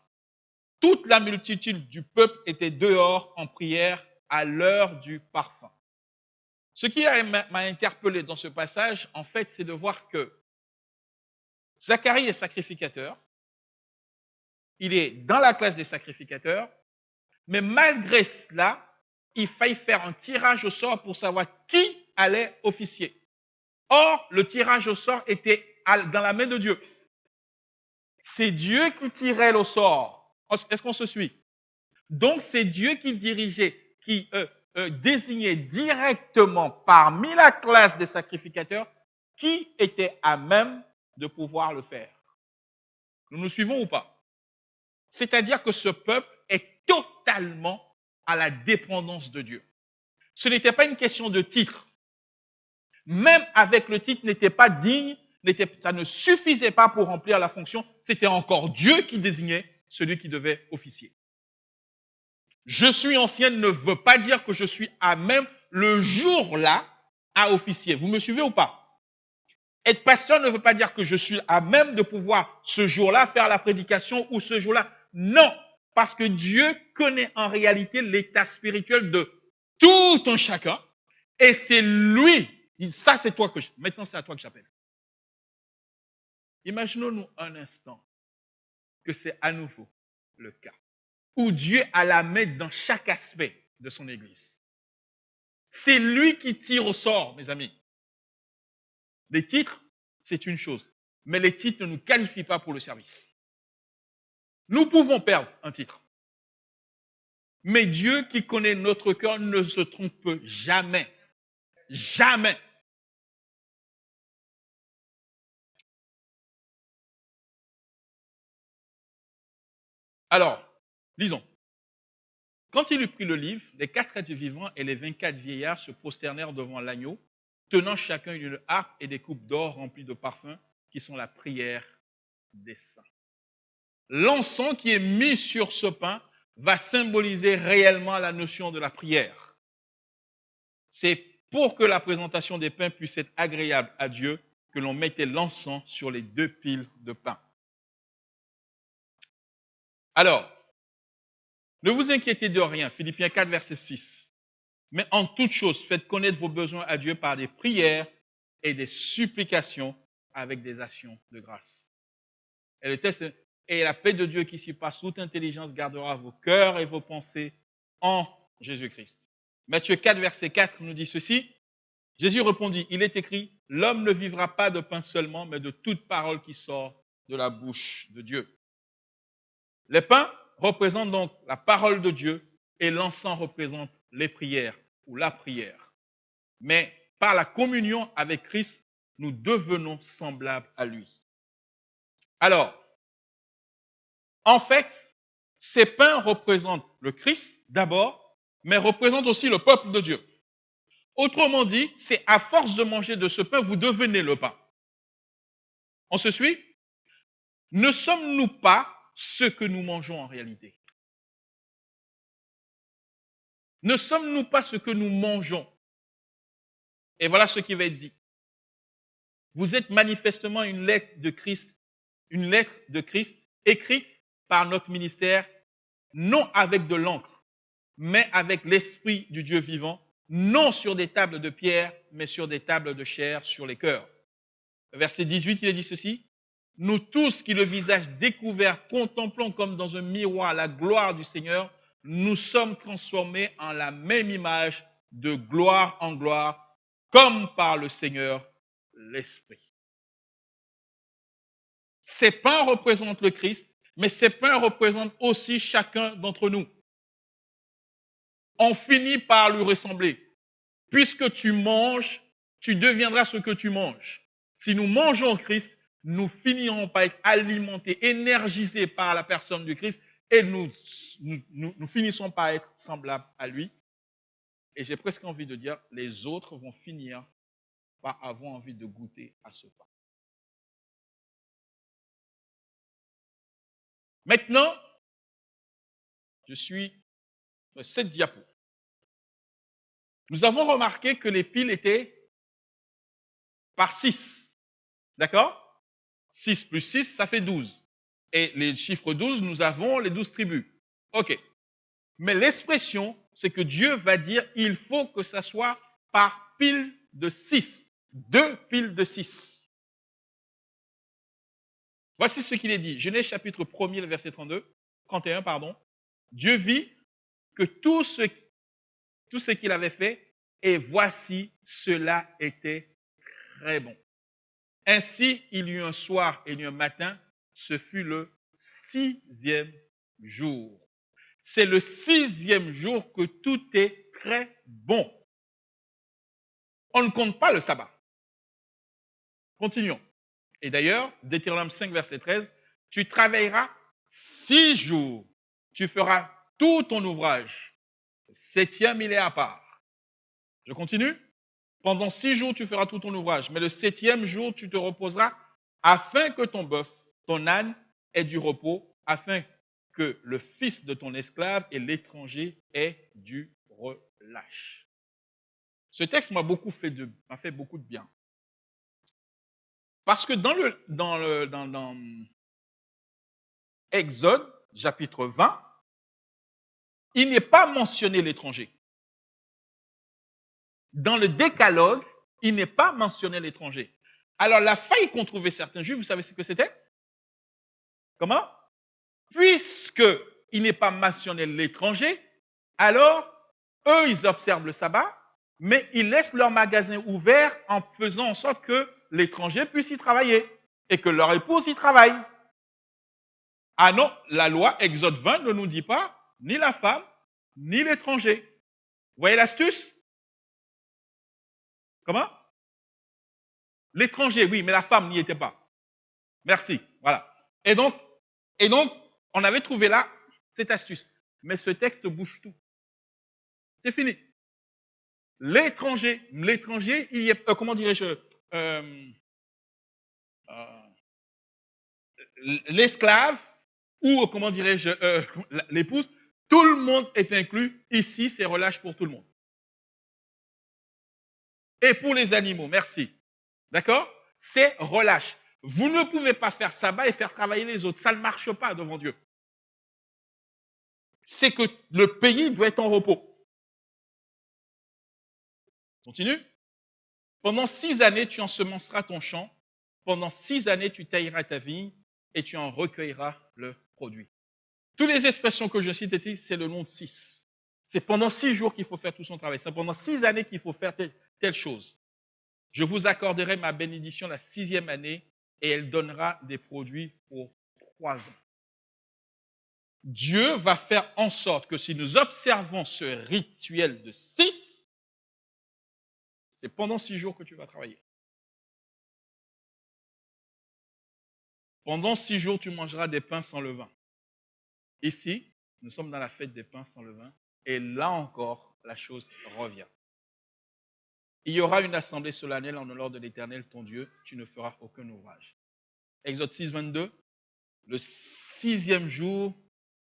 Toute la multitude du peuple était dehors en prière à l'heure du parfum. Ce qui m'a interpellé dans ce passage, en fait, c'est de voir que Zacharie est sacrificateur, il est dans la classe des sacrificateurs, mais malgré cela, il faille faire un tirage au sort pour savoir qui allait officier. Or, le tirage au sort était dans la main de Dieu. C'est Dieu qui tirait au sort. Est-ce qu'on se suit? Donc, c'est Dieu qui dirigeait, qui désignait directement parmi la classe des sacrificateurs qui était à même de pouvoir le faire. Nous nous suivons ou pas? C'est-à-dire que ce peuple est totalement à la dépendance de Dieu. Ce n'était pas une question de titre. Même avec le titre, n'était pas digne, ça ne suffisait pas pour remplir la fonction. C'était encore Dieu qui désignait celui qui devait officier. Je suis ancienne ne veut pas dire que je suis à même le jour-là à officier. Vous me suivez ou pas? Être pasteur ne veut pas dire que je suis à même de pouvoir ce jour-là faire la prédication ou ce jour-là. Non, parce que Dieu connaît en réalité l'état spirituel de tout un chacun et c'est lui. Ça, c'est toi maintenant c'est à toi que j'appelle. Imaginons-nous un instant que c'est à nouveau le cas où Dieu a la main dans chaque aspect de son Église. C'est lui qui tire au sort, mes amis. Les titres, c'est une chose, mais les titres ne nous qualifient pas pour le service. Nous pouvons perdre un titre. Mais Dieu qui connaît notre cœur ne se trompe jamais. Jamais. Alors, lisons. Quand il eut pris le livre, les 4 êtres vivants et les 24 vieillards se prosternèrent devant l'agneau, tenant chacun une harpe et des coupes d'or remplies de parfums, qui sont la prière des saints. L'encens qui est mis sur ce pain va symboliser réellement la notion de la prière. C'est pour que la présentation des pains puisse être agréable à Dieu que l'on mettait l'encens sur les 2 piles de pain. Alors, ne vous inquiétez de rien, Philippiens 4, verset 6. Mais en toute chose, faites connaître vos besoins à Dieu par des prières et des supplications avec des actions de grâce. Et le texte, et la paix de Dieu qui surpasse toute intelligence gardera vos cœurs et vos pensées en Jésus-Christ. Matthieu 4, verset 4 nous dit ceci. Jésus répondit, il est écrit, l'homme ne vivra pas de pain seulement, mais de toute parole qui sort de la bouche de Dieu. Les pains représentent donc la parole de Dieu et l'encens représente les prières ou la prière. Mais par la communion avec Christ, nous devenons semblables à lui. Alors, en fait, ces pains représentent le Christ d'abord, mais représentent aussi le peuple de Dieu. Autrement dit, c'est à force de manger de ce pain, vous devenez le pain. On se suit? Ne sommes-nous pas ce que nous mangeons en réalité? Ne sommes-nous pas ce que nous mangeons? Et voilà ce qui va être dit. Vous êtes manifestement une lettre de Christ écrite par notre ministère, non avec de l'encre, mais avec l'esprit du Dieu vivant, non sur des tables de pierre, mais sur des tables de chair, sur les cœurs. Verset 18, il est dit ceci. Nous tous qui le visage découvert contemplons comme dans un miroir la gloire du Seigneur, nous sommes transformés en la même image de gloire en gloire, comme par le Seigneur l'Esprit. Ces pains représentent le Christ, mais ces pains représentent aussi chacun d'entre nous. On finit par lui ressembler. Puisque tu manges, tu deviendras ce que tu manges. Si nous mangeons Christ, nous finirons par être alimentés, énergisés par la personne du Christ et nous finissons par être semblables à lui. Et j'ai presque envie de dire, les autres vont finir par avoir envie de goûter à ce pain. Maintenant, je suis sur cette diapo. Nous avons remarqué que les piles étaient par 6. D'accord? 6 plus 6, ça fait 12. Et les chiffres 12, nous avons les 12 tribus. OK. Mais l'expression, c'est que Dieu va dire, il faut que ça soit par pile de 6. 2 piles de 6. Voici ce qu'il est dit. Genèse chapitre 1er, verset 31, pardon. Dieu vit que tout ce qu'il avait fait, et voici, cela était très bon. Ainsi, il y eut un soir et il y eut un matin, ce fut le 6e jour. C'est le 6e jour que tout est très bon. On ne compte pas le sabbat. Continuons. Et d'ailleurs, Deutéronome 5, verset 13, tu travailleras 6 jours, tu feras tout ton ouvrage. Le 7e, il est à part. Je continue. Pendant 6 jours, tu feras tout ton ouvrage, mais le 7e jour, tu te reposeras afin que ton bœuf, ton âne ait du repos, afin que le fils de ton esclave et l'étranger ait du relâche. Ce texte m'a fait beaucoup de bien. Parce que dans Exode, chapitre 20, il n'est pas mentionné l'étranger. Dans le décalogue, il n'est pas mentionné l'étranger. Alors, la faille qu'ont trouvé certains juifs, vous savez ce que c'était? Comment? Puisqu'il n'est pas mentionné l'étranger, alors, eux, ils observent le sabbat, mais ils laissent leur magasin ouvert en faisant en sorte que l'étranger puisse y travailler et que leur épouse y travaille. Ah non, la loi Exode 20 ne nous dit pas, ni la femme, ni l'étranger. Vous voyez l'astuce? Comment? L'étranger, oui, mais la femme n'y était pas. Merci, voilà. Et donc, on avait trouvé là cette astuce. Mais ce texte bouge tout. C'est fini. L'étranger, il y a, comment dirais-je, l'esclave, ou comment dirais-je, l'épouse, tout le monde est inclus. Ici, c'est relâche pour tout le monde. Et pour les animaux, merci. D'accord? C'est relâche. Vous ne pouvez pas faire sabbat et faire travailler les autres. Ça ne marche pas devant Dieu. C'est que le pays doit être en repos. Continue. Pendant 6 années, tu ensemenceras ton champ. Pendant 6 années, tu tailleras ta vigne et tu en recueilleras le produit. Toutes les expressions que je cite ici, c'est le nom de 6. C'est pendant 6 jours qu'il faut faire tout son travail. C'est pendant 6 années qu'il faut faire telle chose. Je vous accorderai ma bénédiction la 6e année et elle donnera des produits pour 3 ans. Dieu va faire en sorte que si nous observons ce rituel de 6, c'est pendant 6 jours que tu vas travailler. Pendant 6 jours, tu mangeras des pains sans levain. Ici, nous sommes dans la fête des pains sans levain et là encore, la chose revient. Il y aura une assemblée solennelle en l'honneur de l'Éternel, ton Dieu, tu ne feras aucun ouvrage. Exode 6, 22, le 6e jour,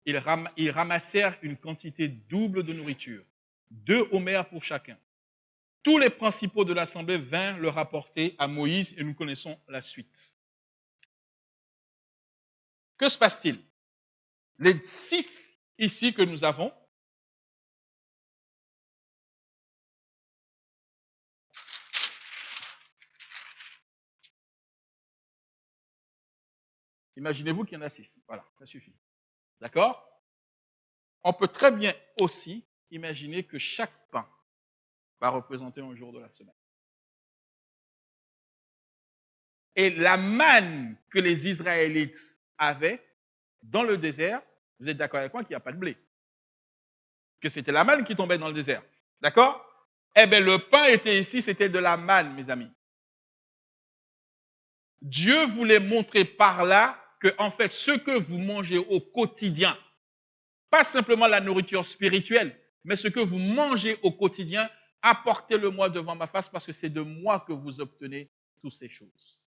ils ramassèrent une quantité double de nourriture, 2 homères pour chacun. Tous les principaux de l'assemblée vinrent le rapporter à Moïse et nous connaissons la suite. Que se passe-t-il? Les 6 ici que nous avons, imaginez-vous qu'il y en a 6. Voilà, ça suffit. D'accord? On peut très bien aussi imaginer que chaque pain va représenter un jour de la semaine. Et la manne que les Israélites avaient dans le désert, vous êtes d'accord avec moi qu'il n'y a pas de blé? Que c'était la manne qui tombait dans le désert. D'accord? Eh bien, le pain était ici, c'était de la manne, mes amis. Dieu voulait montrer par là que, en fait, ce que vous mangez au quotidien, pas simplement la nourriture spirituelle, mais ce que vous mangez au quotidien, apportez-le-moi devant ma face parce que c'est de moi que vous obtenez toutes ces choses.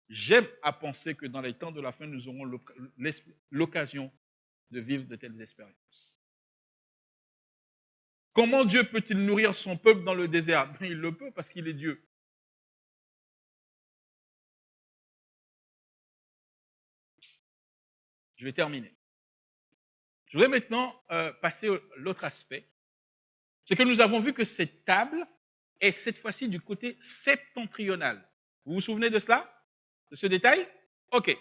J'aime à penser que dans les temps de la fin, nous aurons l'occasion de vivre de telles expériences. Comment Dieu peut-il nourrir son peuple dans le désert? Il le peut parce qu'il est Dieu. Je vais terminer. Je voudrais maintenant passer à l'autre aspect. C'est que nous avons vu que cette table est cette fois-ci du côté septentrional. Vous vous souvenez de cela? De ce détail? Ok.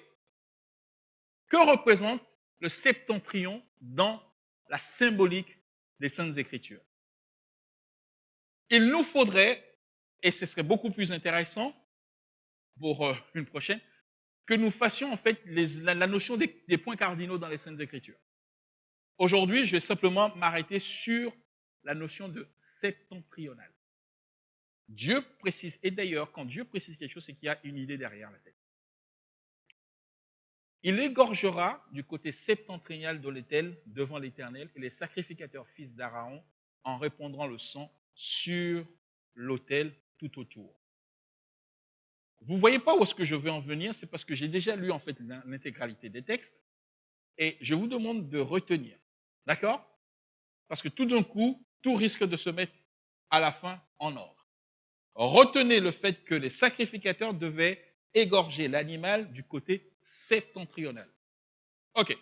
Que représente le septentrion dans la symbolique des Saintes Écritures? Il nous faudrait, et ce serait beaucoup plus intéressant pour une prochaine, que nous fassions en fait la notion des points cardinaux dans les Saintes Écritures. Aujourd'hui, je vais simplement m'arrêter sur la notion de septentrional. Dieu précise, et d'ailleurs, quand Dieu précise quelque chose, c'est qu'il y a une idée derrière la tête. Il égorgera du côté septentrional de l'autel devant l'Éternel et les sacrificateurs fils d'Aaron en répandront le sang sur l'autel tout autour. Vous ne voyez pas où est-ce que je veux en venir, c'est parce que j'ai déjà lu en fait l'intégralité des textes et je vous demande de retenir. D'accord? Parce que tout d'un coup, tout risque de se mettre à la fin en ordre. Retenez le fait que les sacrificateurs devaient égorger l'animal du côté septentrional. Ok.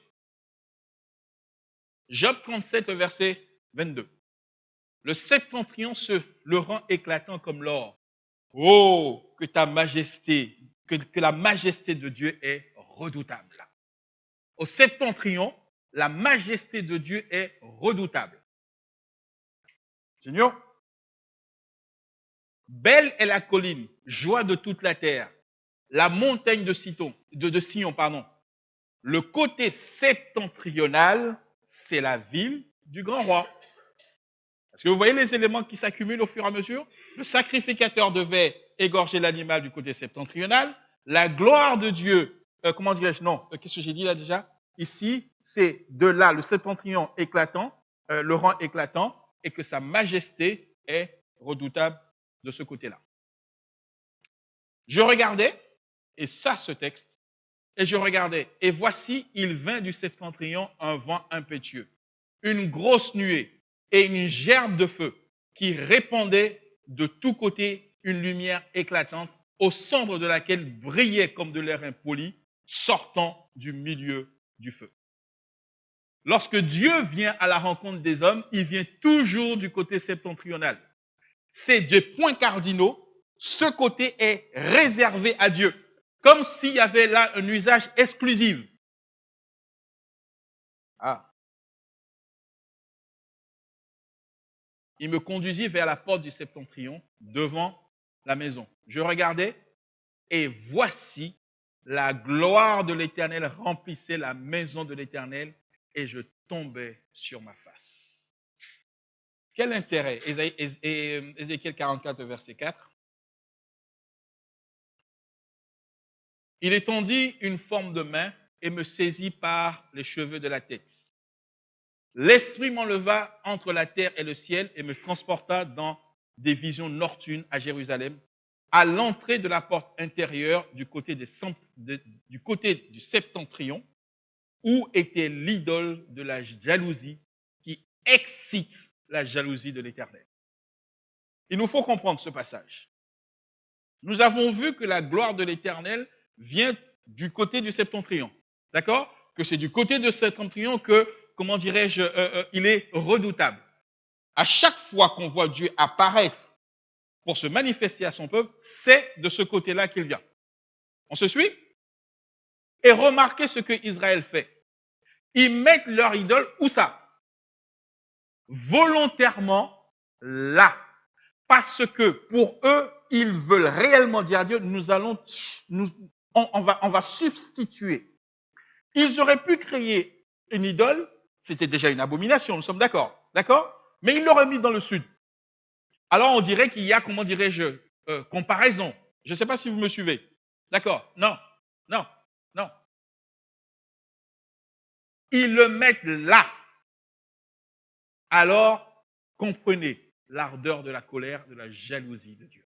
Job 37, verset 22. Le septentrion le rend éclatant comme l'or. Oh, que ta majesté, que la majesté de Dieu est redoutable. Au septentrion, la majesté de Dieu est redoutable. Seigneur, belle est la colline, joie de toute la terre, la montagne de Sion, Le côté septentrional c'est la ville du grand roi. Parce que vous voyez les éléments qui s'accumulent au fur et à mesure. Le sacrificateur devait égorger l'animal du côté septentrional. La gloire de Dieu, comment dirais-je, non, qu'est-ce que j'ai dit là déjà? Ici, c'est de là le septentrion éclatant, le rang éclatant, et que sa majesté est redoutable de ce côté-là. Je regardais, et ça, ce texte, et je regardais, et voici, il vint du septentrion un vent impétueux, une grosse nuée et une gerbe de feu qui répandait de tous côtés une lumière éclatante, au centre de laquelle brillait comme de l'air impoli, sortant du milieu du feu. Lorsque Dieu vient à la rencontre des hommes, il vient toujours du côté septentrional. C'est des points cardinaux. Ce côté est réservé à Dieu, comme s'il y avait là un usage exclusif. Ah. Il me conduisit vers la porte du septentrion, devant la maison. Je regardais, et voici, la gloire de l'Éternel remplissait la maison de l'Éternel, et je tombais sur ma face. Quel intérêt? Ézéchiel 44, verset 4. Il étendit une forme de main et me saisit par les cheveux de la tête. L'Esprit m'enleva entre la terre et le ciel et me transporta dans des visions nocturnes à Jérusalem, à l'entrée de la porte intérieure du côté du septentrion, où était l'idole de la jalousie qui excite la jalousie de l'Éternel. Il nous faut comprendre ce passage. Nous avons vu que la gloire de l'Éternel vient du côté du septentrion. D'accord? Que c'est du côté de septentrion que, comment dirais-je, il est redoutable. À chaque fois qu'on voit Dieu apparaître pour se manifester à son peuple, c'est de ce côté-là qu'il vient. On se suit? Et remarquez ce que Israël fait. Ils mettent leur idole où ça? Volontairement là. Parce que pour eux, ils veulent réellement dire à Dieu, on va substituer. Ils auraient pu créer une idole, c'était déjà une abomination, nous sommes d'accord, d'accord? Mais ils l'auraient mis dans le sud. Alors on dirait qu'il y a, comment dirais-je, comparaison. Je ne sais pas si vous me suivez. D'accord? Non, non, non. Ils le mettent là. Alors, comprenez l'ardeur de la colère, de la jalousie de Dieu.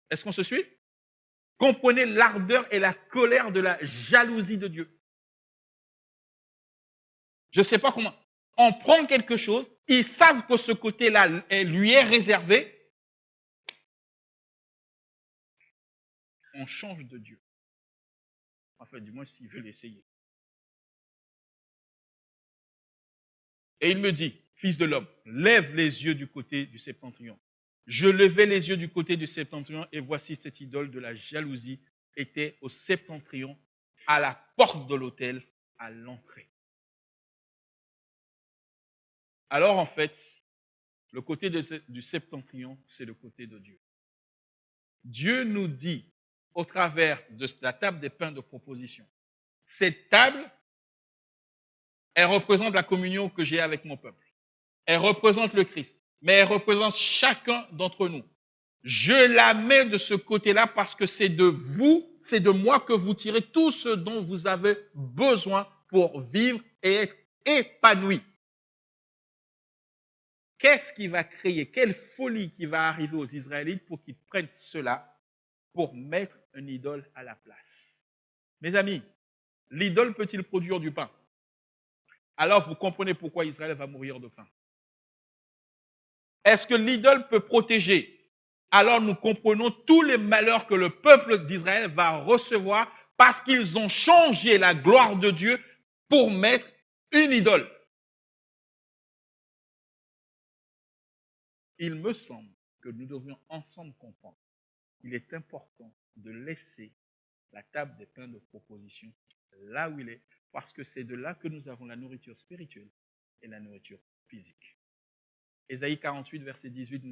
Est-ce qu'on se suit? Comprenez l'ardeur et la colère de la jalousie de Dieu. Je ne sais pas comment. On prend quelque chose, ils savent que ce côté-là lui est réservé. On change de Dieu. Enfin, du moins, s'il veut l'essayer. Et il me dit, fils de l'homme, lève les yeux du côté du septentrion. Je levai les yeux du côté du septentrion et voici cette idole de la jalousie était au septentrion, à la porte de l'autel, à l'entrée. Alors en fait, le côté du septentrion, c'est le côté de Dieu. Dieu nous dit, au travers de la table des pains de proposition, cette table, elle représente la communion que j'ai avec mon peuple. Elle représente le Christ, mais elle représente chacun d'entre nous. Je la mets de ce côté-là parce que c'est de vous, c'est de moi que vous tirez tout ce dont vous avez besoin pour vivre et être épanoui. Qu'est-ce qui va créer? Quelle folie qui va arriver aux Israélites pour qu'ils prennent cela pour mettre une idole à la place? Mes amis, l'idole peut-il produire du pain? Alors vous comprenez pourquoi Israël va mourir de faim. Est-ce que l'idole peut protéger? Alors nous comprenons tous les malheurs que le peuple d'Israël va recevoir parce qu'ils ont changé la gloire de Dieu pour mettre une idole. Il me semble que nous devons ensemble comprendre qu'il est important de laisser la table des pains de proposition là où il est, parce que c'est de là que nous avons la nourriture spirituelle et la nourriture physique. Ésaïe 48, verset 18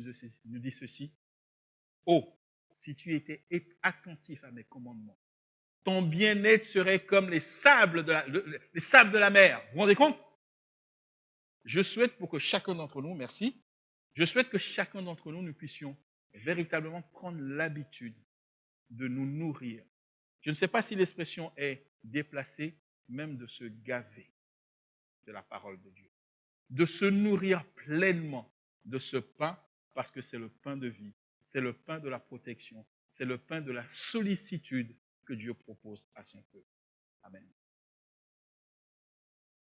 nous dit ceci. Oh, si tu étais attentif à mes commandements, ton bien-être serait comme les sables les sables de la mer. Vous vous rendez compte? Je souhaite pour que chacun d'entre nous, merci, je souhaite que chacun d'entre nous, nous puissions véritablement prendre l'habitude de nous nourrir. Je ne sais pas si l'expression est déplacée, même de se gaver de la parole de Dieu. De se nourrir pleinement de ce pain, parce que c'est le pain de vie, c'est le pain de la protection, c'est le pain de la sollicitude que Dieu propose à son peuple. Amen.